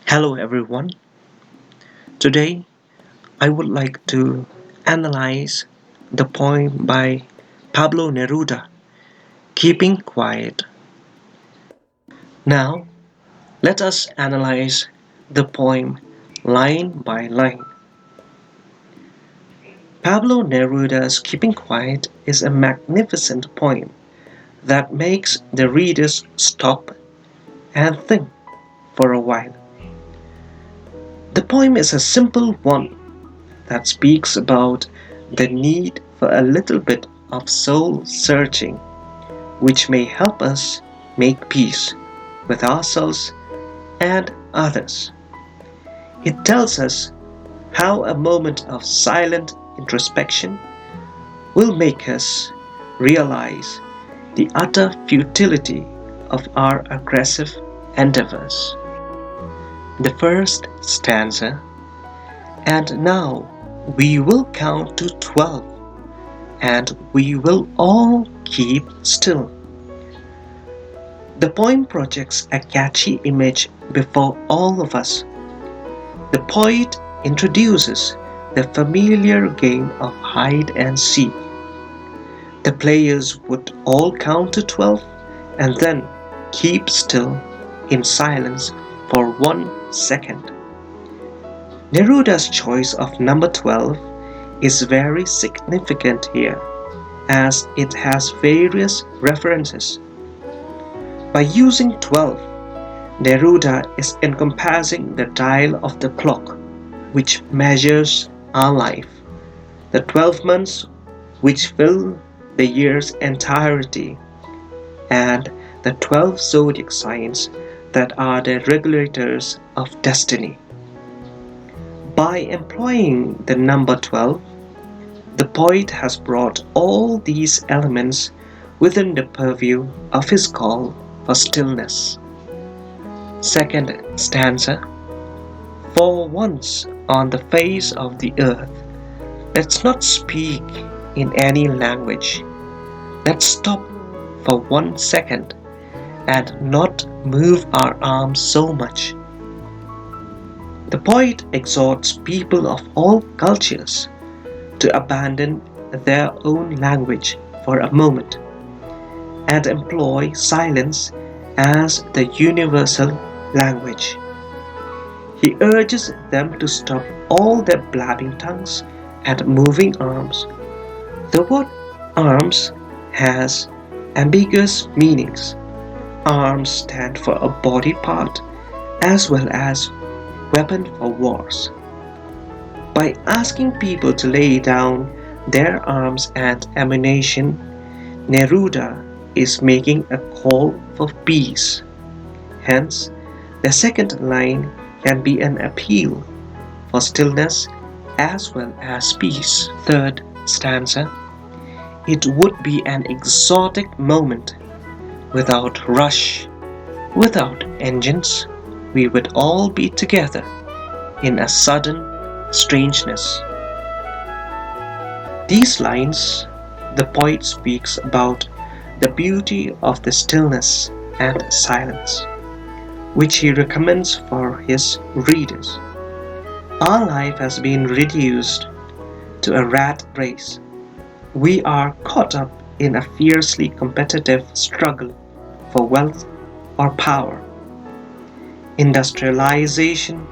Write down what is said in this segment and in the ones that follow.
Hello everyone. Today I would like to analyze the poem by Pablo Neruda, Keeping Quiet. Now let us analyze the poem line by line. Pablo Neruda's Keeping Quiet is a magnificent poem that makes the readers stop and think for a while. The poem is a simple one that speaks about the need for a little bit of soul searching, which may help us make peace with ourselves and others. It tells us how a moment of silent introspection will make us realize the utter futility of our aggressive endeavors. The first stanza, and now we will count to 12, and we will all keep still. The poem projects a catchy image before all of us. The poet introduces the familiar game of hide and seek. The players would all count to 12 and then keep still in silence for 1 second. Neruda's choice of number 12 is very significant here, as it has various references. By using 12, Neruda is encompassing the dial of the clock, which measures our life, the 12 months which fill the year's entirety, and the 12 zodiac signs that are the regulators of destiny. By employing the number 12, the poet has brought all these elements within the purview of his call for stillness. Second stanza. For once on the face of the earth, let's not speak in any language. Let's stop for 1 second and not move our arms so much. The poet exhorts people of all cultures to abandon their own language for a moment and employ silence as the universal language. He urges them to stop all their blabbing tongues and moving arms. The word arms has ambiguous meanings. Arms stand for a body part as well as weapon for wars. By asking people to lay down their arms and ammunition, Neruda is making a call for peace. Hence, the second line can be an appeal for stillness as well as peace. Third stanza. It would be an exotic moment without rush, without engines. We would all be together in a sudden strangeness. These lines, the poet speaks about the beauty of the stillness and silence, which he recommends for his readers. Our life has been reduced to a rat race. We are caught up in a fiercely competitive struggle for wealth or power. Industrialization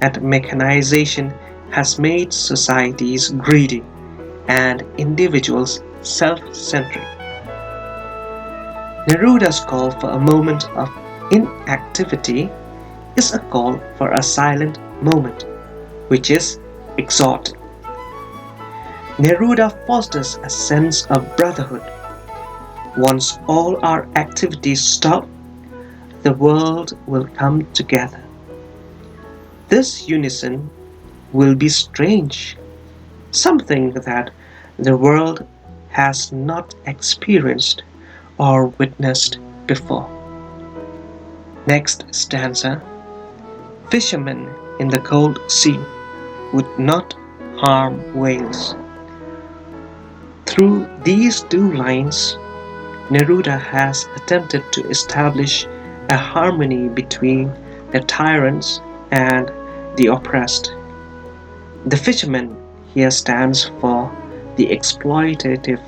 and mechanization has made societies greedy and individuals self-centric. Neruda's call for a moment of inactivity is a call for a silent moment, which is exhorting. Neruda fosters a sense of brotherhood. Once all our activities stop, the world will come together. This unison will be strange, something that the world has not experienced or witnessed before. Next stanza. Fishermen in the cold sea would not harm whales. Through these two lines, Neruda has attempted to establish a harmony between the tyrants and the oppressed. The fisherman here stands for the exploitative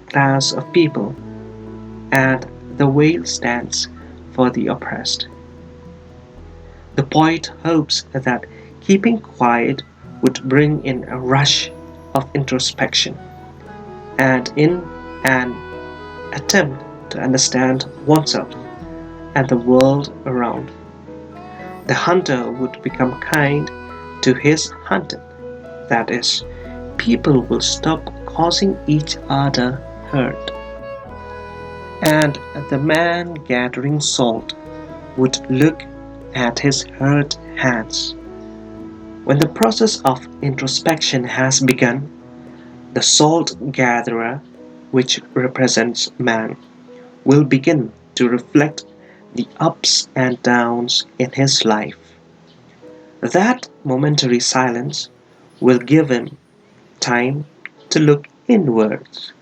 class of people, and the whale stands for the oppressed. The poet hopes that keeping quiet would bring in a rush of introspection, and in an attempt to understand oneself and the world around, the hunter would become kind to his hunted. That is, people will stop causing each other hurt. And the man gathering salt would look at his hurt hands. When the process of introspection has begun, the salt gatherer, which represents man, will begin to reflect the ups and downs in his life. That momentary silence will give him time to look inwards.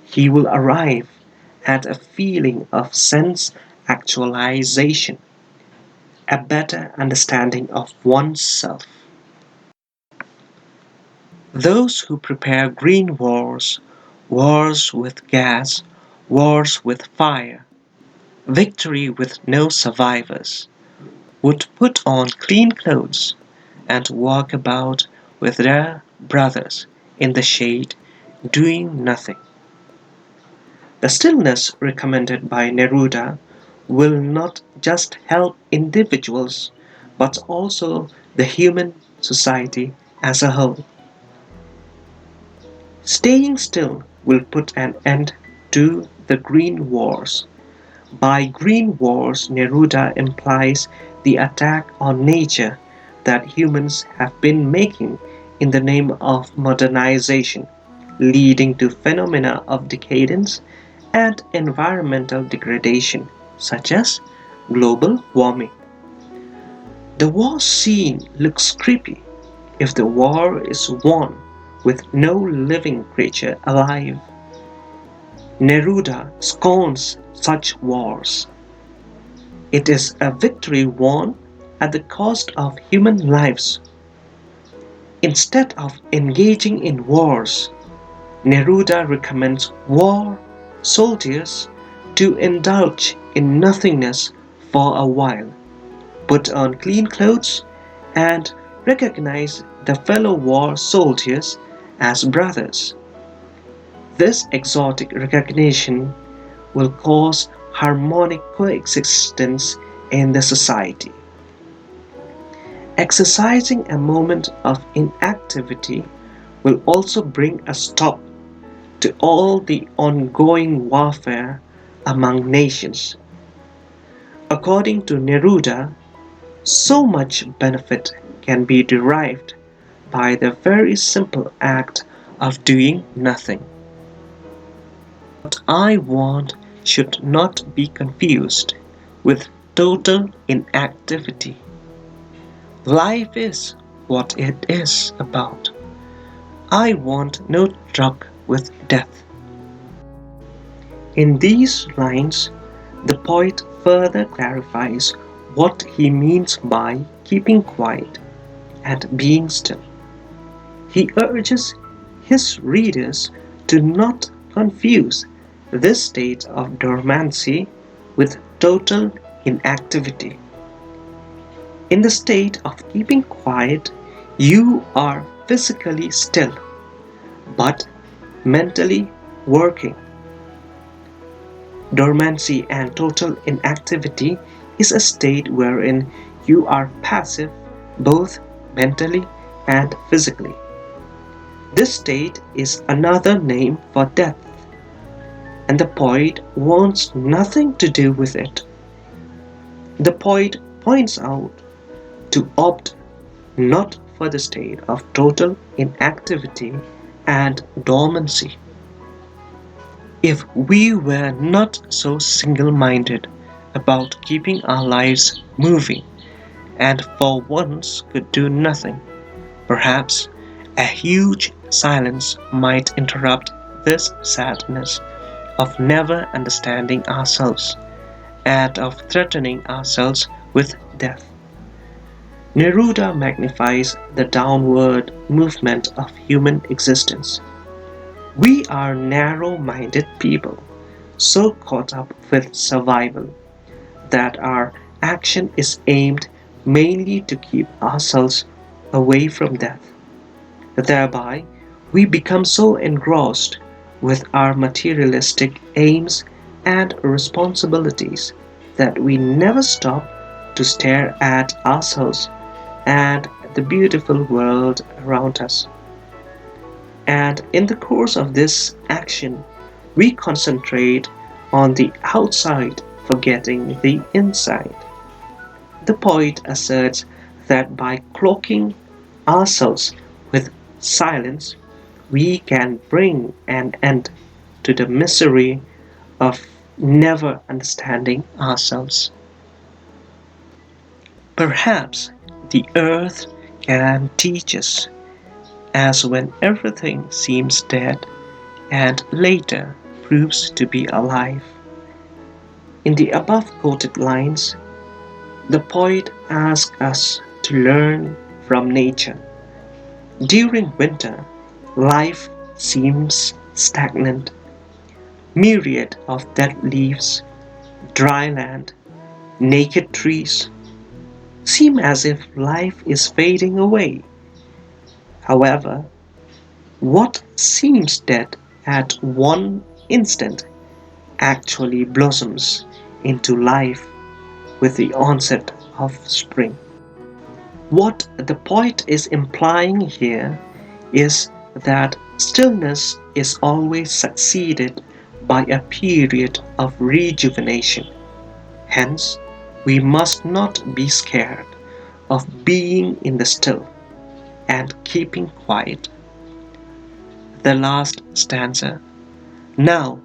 He will arrive at a feeling of sense actualization, a better understanding of oneself. Those who prepare green wars, wars with gas, wars with fire, victory with no survivors, would put on clean clothes and walk about with their brothers in the shade, doing nothing. The stillness recommended by Neruda will not just help individuals but also the human society as a whole. Staying still will put an end to the green wars. By green wars, Neruda implies the attack on nature that humans have been making in the name of modernization, leading to phenomena of decadence and environmental degradation, such as global warming. The war scene looks creepy if the war is won with no living creature alive. Neruda scorns such wars. It is a victory won at the cost of human lives. Instead of engaging in wars, Neruda recommends war soldiers to indulge in nothingness for a while, put on clean clothes, and recognize the fellow war soldiers as brothers. This exotic recognition will cause harmonic coexistence in the society. Exercising a moment of inactivity will also bring a stop to all the ongoing warfare among nations. According to Neruda, so much benefit can be derived by the very simple act of doing nothing. What I want should not be confused with total inactivity. Life is what it is about. I want no drug with death. In these lines, the poet further clarifies what he means by keeping quiet and being still. He urges his readers to not confuse this state of dormancy with total inactivity. In the state of keeping quiet, you are physically still, but mentally working. Dormancy and total inactivity is a state wherein you are passive both mentally and physically. This state is another name for death, and the poet wants nothing to do with it. The poet points out to opt not for the state of total inactivity and dormancy. If we were not so single-minded about keeping our lives moving and for once could do nothing, perhaps a huge silence might interrupt this sadness of never understanding ourselves and of threatening ourselves with death. Neruda magnifies the downward movement of human existence. We are narrow minded people, so caught up with survival that our action is aimed mainly to keep ourselves away from death. Thereby, we become so engrossed with our materialistic aims and responsibilities that we never stop to stare at ourselves and the beautiful world around us. And in the course of this action, we concentrate on the outside, forgetting the inside. The poet asserts that by cloaking ourselves with silence, we can bring an end to the misery of never understanding ourselves. Perhaps the earth can teach us, as when everything seems dead and later proves to be alive. In the above quoted lines, the poet asks us to learn from nature. During winter, life seems stagnant. Myriad of dead leaves, dry land, naked trees seem as if life is fading away. However, what seems dead at one instant actually blossoms into life with the onset of spring. What the poet is implying here is that stillness is always succeeded by a period of rejuvenation. Hence, we must not be scared of being in the still and keeping quiet. The last stanza. Now,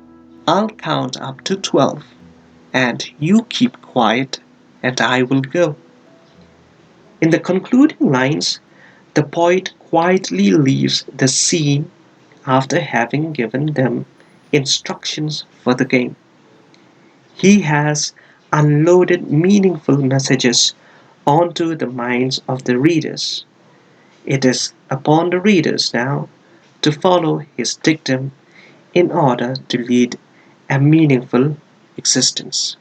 I'll count up to 12, and you keep quiet, and I will go. In the concluding lines, the poet quietly leaves the scene after having given them instructions for the game. He has unloaded meaningful messages onto the minds of the readers. It is upon the readers now to follow his dictum in order to lead a meaningful existence.